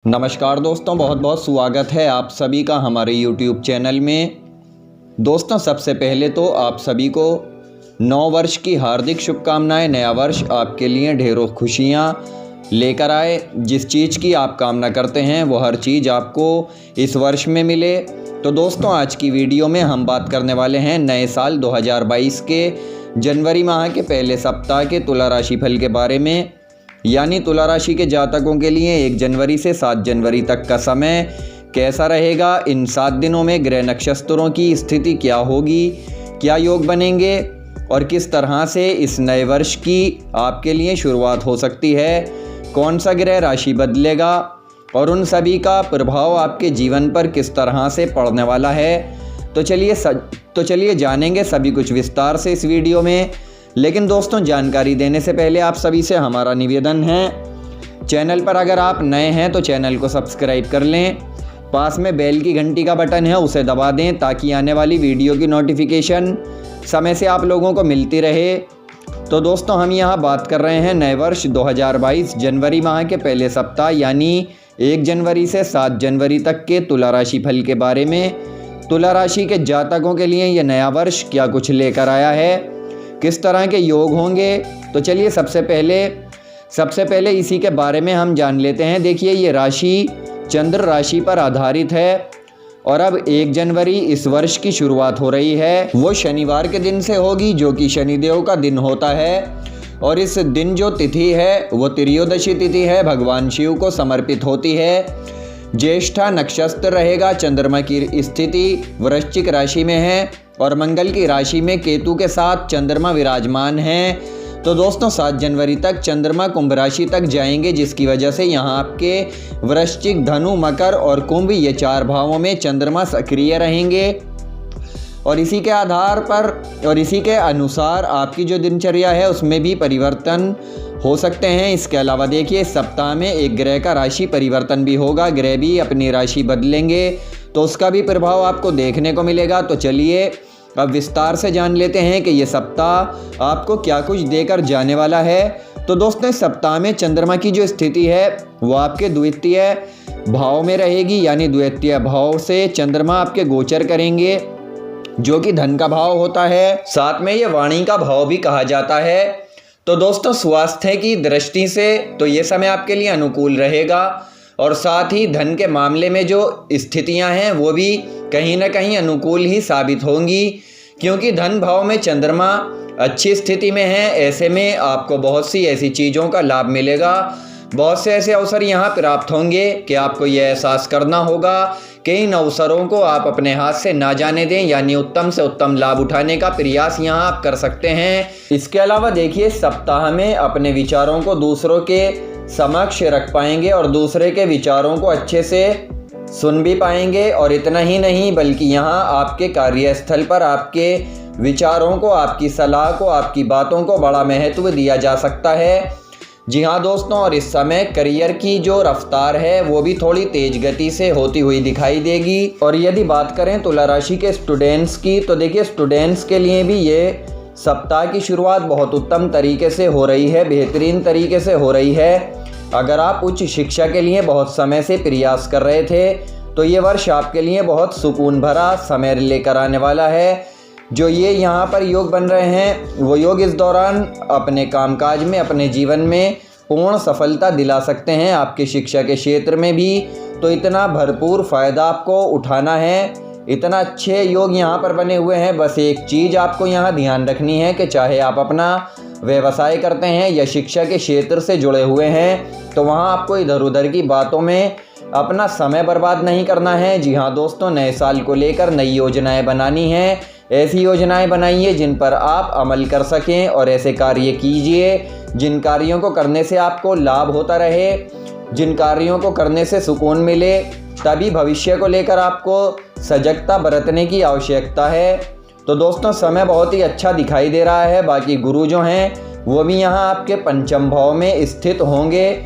नमस्कार दोस्तों, बहुत बहुत स्वागत है आप सभी का हमारे YouTube चैनल में। दोस्तों, सबसे पहले तो आप सभी को नव वर्ष की हार्दिक शुभकामनाएं। नया वर्ष आपके लिए ढेरों खुशियां लेकर आए। जिस चीज़ की आप कामना करते हैं वो हर चीज़ आपको इस वर्ष में मिले। तो दोस्तों, आज की वीडियो में हम बात करने वाले हैं नए साल 2022 के जनवरी माह के पहले सप्ताह के तुला राशि फल के बारे में। यानी तुला राशि के जातकों के लिए 1 जनवरी से 7 जनवरी तक का समय कैसा रहेगा, इन 7 दिनों में ग्रह नक्षत्रों की स्थिति क्या होगी, क्या योग बनेंगे और किस तरह से इस नए वर्ष की आपके लिए शुरुआत हो सकती है, कौन सा ग्रह राशि बदलेगा और उन सभी का प्रभाव आपके जीवन पर किस तरह से पड़ने वाला है। तो चलिए जानेंगे सभी कुछ विस्तार से इस वीडियो में। लेकिन दोस्तों, जानकारी देने से पहले आप सभी से हमारा निवेदन है, चैनल पर अगर आप नए हैं तो चैनल को सब्सक्राइब कर लें। पास में बेल की घंटी का बटन है, उसे दबा दें ताकि आने वाली वीडियो की नोटिफिकेशन समय से आप लोगों को मिलती रहे। तो दोस्तों, हम यहाँ बात कर रहे हैं नए वर्ष 2022 जनवरी माह के पहले सप्ताह यानी 1 जनवरी से 7 जनवरी तक के तुला राशि फल के बारे में। तुला राशि के जातकों के लिए ये नया वर्ष क्या कुछ लेकर आया है, किस तरह के योग होंगे। तो चलिए सबसे पहले इसी के बारे में हम जान लेते हैं। देखिए, ये राशि चंद्र राशि पर आधारित है और अब 1 जनवरी इस वर्ष की शुरुआत हो रही है। वो शनिवार के दिन से होगी जो कि शनिदेव का दिन होता है। और इस दिन जो तिथि है वो त्रयोदशी तिथि है, भगवान शिव को समर्पित होती है। ज्येष्ठा नक्षत्र रहेगा। चंद्रमा की स्थिति वृश्चिक राशि में है और मंगल की राशि में केतु के साथ चंद्रमा विराजमान है। तो दोस्तों, 7 जनवरी तक चंद्रमा कुंभ राशि तक जाएंगे, जिसकी वजह से यहाँ आपके वृश्चिक, धनु, मकर और कुंभ ये 4 भावों में चंद्रमा सक्रिय रहेंगे। और इसी के आधार पर और इसी के अनुसार आपकी जो दिनचर्या है उसमें भी परिवर्तन हो सकते हैं। इसके अलावा देखिए, इस सप्ताह में एक ग्रह का राशि परिवर्तन भी होगा। ग्रह भी अपनी राशि बदलेंगे तो उसका भी प्रभाव आपको देखने को मिलेगा। तो चलिए अब विस्तार से जान लेते हैं कि ये सप्ताह आपको क्या कुछ देकर जाने वाला है। तो दोस्तों, इस सप्ताह में चंद्रमा की जो स्थिति है वो आपके द्वितीय भाव में रहेगी। यानी द्वितीय भाव से चंद्रमा आपके गोचर करेंगे, जो कि धन का भाव होता है। साथ में ये वाणी का भाव भी कहा जाता है। तो दोस्तों, स्वास्थ्य की दृष्टि से तो ये समय आपके लिए अनुकूल रहेगा और साथ ही धन के मामले में जो स्थितियां हैं वो भी कहीं ना कहीं अनुकूल ही साबित होंगी, क्योंकि धन भाव में चंद्रमा अच्छी स्थिति में है। ऐसे में आपको बहुत सी ऐसी चीज़ों का लाभ मिलेगा, बहुत से ऐसे अवसर यहाँ प्राप्त होंगे कि आपको यह एहसास करना होगा कि इन अवसरों को आप अपने हाथ से ना जाने दें। यानी उत्तम से उत्तम लाभ उठाने का प्रयास यहाँ आप कर सकते हैं। इसके अलावा देखिए, सप्ताह में अपने विचारों को दूसरों के समक्ष रख पाएंगे और दूसरे के विचारों को अच्छे से सुन भी पाएंगे। और इतना ही नहीं, बल्कि यहाँ आपके कार्यस्थल पर आपके विचारों को, आपकी सलाह को, आपकी बातों को बड़ा महत्व दिया जा सकता है। जी हाँ दोस्तों, और इस समय करियर की जो रफ्तार है वो भी थोड़ी तेज गति से होती हुई दिखाई देगी। और यदि बात करें तुला राशि के स्टूडेंट्स की, तो देखिए, स्टूडेंट्स के लिए भी ये सप्ताह की शुरुआत बहुत उत्तम तरीके से हो रही है, बेहतरीन तरीके से हो रही है। अगर आप उच्च शिक्षा के लिए बहुत समय से प्रयास कर रहे थे तो ये वर्ष आपके लिए बहुत सुकून भरा समय लेकर आने वाला है। जो ये यहाँ पर योग बन रहे हैं वो योग इस दौरान अपने कामकाज में, अपने जीवन में पूर्ण सफलता दिला सकते हैं। आपके शिक्षा के क्षेत्र में भी तो इतना भरपूर फ़ायदा आपको उठाना है, इतना अच्छे योग यहाँ पर बने हुए हैं। बस एक चीज़ आपको यहाँ ध्यान रखनी है कि चाहे आप अपना व्यवसाय करते हैं या शिक्षा के क्षेत्र से जुड़े हुए हैं, तो वहाँ आपको इधर उधर की बातों में अपना समय बर्बाद नहीं करना है। जी हाँ दोस्तों, नए साल को लेकर नई योजनाएं बनानी हैं। ऐसी योजनाएं बनाइए जिन पर आप अमल कर सकें और ऐसे कार्य कीजिए जिन कार्यों को करने से आपको लाभ होता रहे, जिन कार्यों को करने से सुकून मिले। तभी भविष्य को लेकर आपको सजगता बरतने की आवश्यकता है। तो दोस्तों, समय बहुत ही अच्छा दिखाई दे रहा है। बाकी गुरु जो हैं वो भी यहाँ आपके पंचम भाव में स्थित होंगे,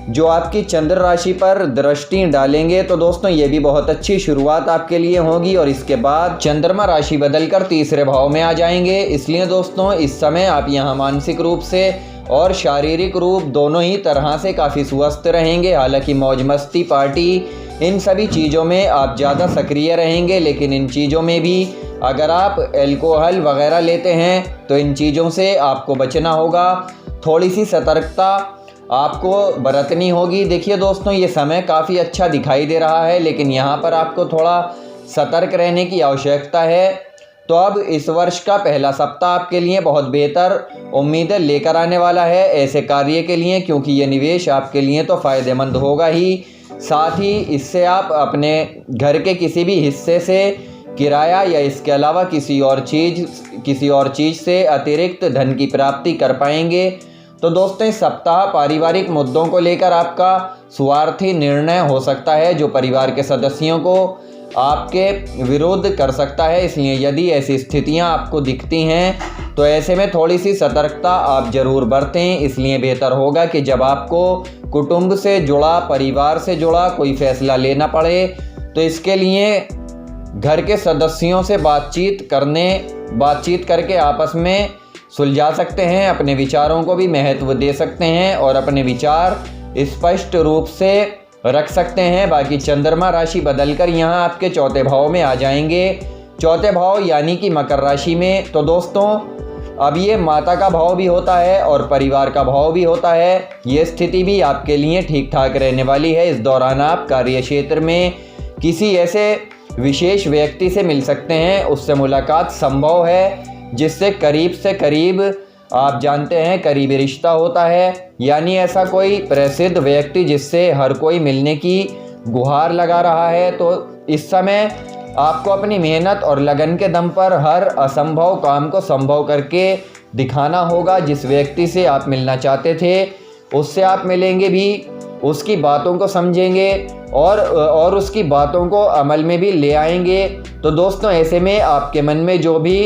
जो आपकी चंद्र राशि पर दृष्टि डालेंगे। तो दोस्तों, ये भी बहुत अच्छी शुरुआत आपके लिए होगी। और इसके बाद चंद्रमा राशि बदलकर तीसरे भाव में आ जाएंगे। इसलिए दोस्तों, इस समय आप यहाँ मानसिक रूप से और शारीरिक रूप दोनों ही तरह से काफ़ी स्वस्थ रहेंगे। हालांकि मौज मस्ती, पार्टी, इन सभी चीज़ों में आप ज़्यादा सक्रिय रहेंगे, लेकिन इन चीज़ों में भी अगर आप अल्कोहल वगैरह लेते हैं तो इन चीज़ों से आपको बचना होगा। थोड़ी सी सतर्कता आपको बरतनी होगी। देखिए दोस्तों, ये समय काफ़ी अच्छा दिखाई दे रहा है, लेकिन यहाँ पर आपको थोड़ा सतर्क रहने की आवश्यकता है। तो अब इस वर्ष का पहला सप्ताह आपके लिए बहुत बेहतर उम्मीदें लेकर आने वाला है ऐसे कार्य के लिए, क्योंकि ये निवेश आपके लिए तो फ़ायदेमंद होगा ही, साथ ही इससे आप अपने घर के किसी भी हिस्से से किराया या इसके अलावा किसी और चीज़ से अतिरिक्त धन की प्राप्ति कर पाएंगे। तो दोस्तों, इस सप्ताह पारिवारिक मुद्दों को लेकर आपका स्वार्थी निर्णय हो सकता है जो परिवार के सदस्यों को आपके विरुद्ध कर सकता है। इसलिए यदि ऐसी स्थितियां आपको दिखती हैं तो ऐसे में थोड़ी सी सतर्कता आप ज़रूर बरतें। इसलिए बेहतर होगा कि जब आपको कुटुंब से जुड़ा, परिवार से जुड़ा कोई फैसला लेना पड़े तो इसके लिए घर के सदस्यों से बातचीत करके आपस में सुलझा सकते हैं, अपने विचारों को भी महत्व दे सकते हैं और अपने विचार स्पष्ट रूप से रख सकते हैं। बाकी चंद्रमा राशि बदलकर यहाँ आपके चौथे भाव में आ जाएंगे, चौथे भाव यानी कि मकर राशि में। तो दोस्तों, अब ये माता का भाव भी होता है और परिवार का भाव भी होता है। ये स्थिति भी आपके लिए ठीक ठाक रहने वाली है। इस दौरान आप कार्य क्षेत्र में किसी ऐसे विशेष व्यक्ति से मिल सकते हैं, उससे मुलाकात संभव है जिससे करीब से करीब आप जानते हैं करीबी रिश्ता होता है, यानी ऐसा कोई प्रसिद्ध व्यक्ति जिससे हर कोई मिलने की गुहार लगा रहा है। तो इस समय आपको अपनी मेहनत और लगन के दम पर हर असंभव काम को संभव करके दिखाना होगा। जिस व्यक्ति से आप मिलना चाहते थे उससे आप मिलेंगे भी, उसकी बातों को समझेंगे और उसकी बातों को अमल में भी ले आएंगे। तो दोस्तों, ऐसे में आपके मन में जो भी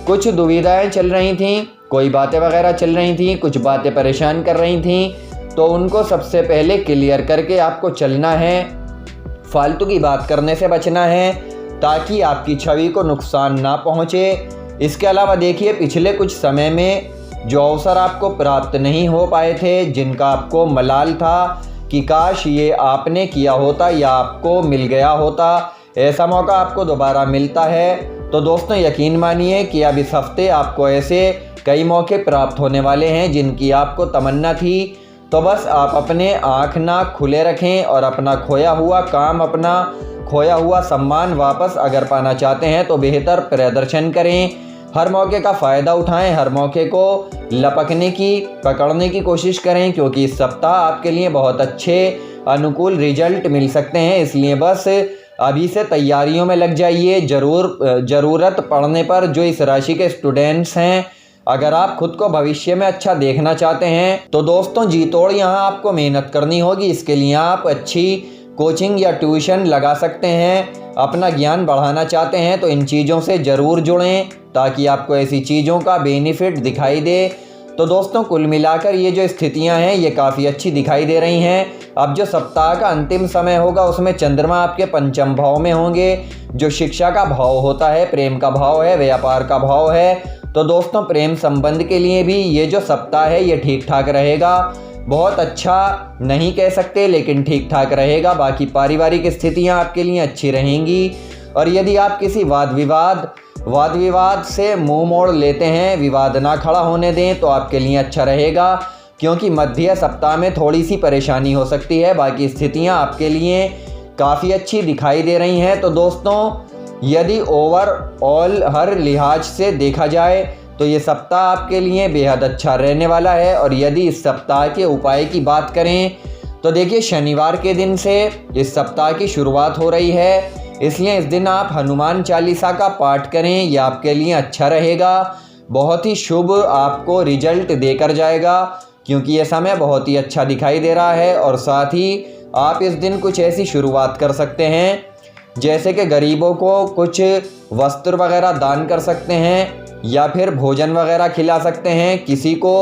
कुछ दुविधाएं चल रही थीं, कोई बातें वगैरह चल रही थीं, कुछ बातें परेशान कर रही थीं, तो उनको सबसे पहले क्लियर करके आपको चलना है। फालतू की बात करने से बचना है ताकि आपकी छवि को नुकसान ना पहुंचे। इसके अलावा देखिए, पिछले कुछ समय में जो अवसर आपको प्राप्त नहीं हो पाए थे, जिनका आपको मलाल था कि काश ये आपने किया होता या आपको मिल गया होता, ऐसा मौका आपको दोबारा मिलता है। तो दोस्तों, यकीन मानिए कि अब इस हफ्ते आपको ऐसे कई मौके प्राप्त होने वाले हैं जिनकी आपको तमन्ना थी। तो बस आप अपने आँख नाक खुले रखें और अपना खोया हुआ काम, अपना खोया हुआ सम्मान वापस अगर पाना चाहते हैं तो बेहतर प्रदर्शन करें। हर मौके का फ़ायदा उठाएं, हर मौके को पकड़ने की कोशिश करें, क्योंकि इस सप्ताह आपके लिए बहुत अच्छे अनुकूल रिजल्ट मिल सकते हैं। इसलिए बस अभी से तैयारियों में लग जाइए। ज़रूरत पड़ने पर जो इस राशि के स्टूडेंट्स हैं, अगर आप खुद को भविष्य में अच्छा देखना चाहते हैं तो दोस्तों, जी तोड़ यहाँ आपको मेहनत करनी होगी। इसके लिए आप अच्छी कोचिंग या ट्यूशन लगा सकते हैं। अपना ज्ञान बढ़ाना चाहते हैं तो इन चीज़ों से ज़रूर जुड़ें ताकि आपको ऐसी चीज़ों का बेनिफिट दिखाई दे। तो दोस्तों, कुल मिलाकर ये जो स्थितियां हैं ये काफ़ी अच्छी दिखाई दे रही हैं। अब जो सप्ताह का अंतिम समय होगा उसमें चंद्रमा आपके पंचम भाव में होंगे, जो शिक्षा का भाव होता है, प्रेम का भाव है, व्यापार का भाव है। तो दोस्तों, प्रेम संबंध के लिए भी ये जो सप्ताह है ये ठीक ठाक रहेगा। बहुत अच्छा नहीं कह सकते, लेकिन ठीक ठाक रहेगा। बाकी पारिवारिक स्थितियां आपके लिए अच्छी रहेंगी। और यदि आप किसी वाद विवाद से मुंह मोड़ लेते हैं, विवाद ना खड़ा होने दें तो आपके लिए अच्छा रहेगा, क्योंकि मध्य सप्ताह में थोड़ी सी परेशानी हो सकती है। बाकी स्थितियां आपके लिए काफ़ी अच्छी दिखाई दे रही हैं। तो दोस्तों, यदि ओवरऑल हर लिहाज से देखा जाए तो ये सप्ताह आपके लिए बेहद अच्छा रहने वाला है। और यदि इस सप्ताह के उपाय की बात करें तो देखिए, शनिवार के दिन से इस सप्ताह की शुरुआत हो रही है, इसलिए इस दिन आप हनुमान चालीसा का पाठ करें, यह आपके लिए अच्छा रहेगा। बहुत ही शुभ आपको रिजल्ट देकर जाएगा, क्योंकि यह समय बहुत ही अच्छा दिखाई दे रहा है। और साथ ही आप इस दिन कुछ ऐसी शुरुआत कर सकते हैं जैसे कि गरीबों को कुछ वस्त्र वगैरह दान कर सकते हैं, या फिर भोजन वगैरह खिला सकते हैं। किसी को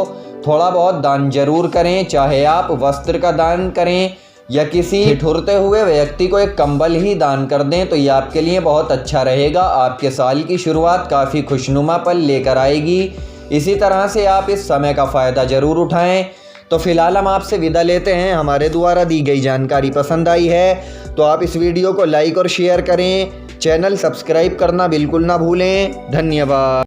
थोड़ा बहुत दान जरूर करें, चाहे आप वस्त्र का दान करें या किसी ठिठुरते हुए व्यक्ति को एक कंबल ही दान कर दें, तो ये आपके लिए बहुत अच्छा रहेगा। आपके साल की शुरुआत काफ़ी खुशनुमा पल लेकर आएगी। इसी तरह से आप इस समय का फ़ायदा ज़रूर उठाएं। तो फिलहाल हम आपसे विदा लेते हैं। हमारे द्वारा दी गई जानकारी पसंद आई है तो आप इस वीडियो को लाइक और शेयर करें। चैनल सब्सक्राइब करना बिल्कुल ना भूलें। धन्यवाद।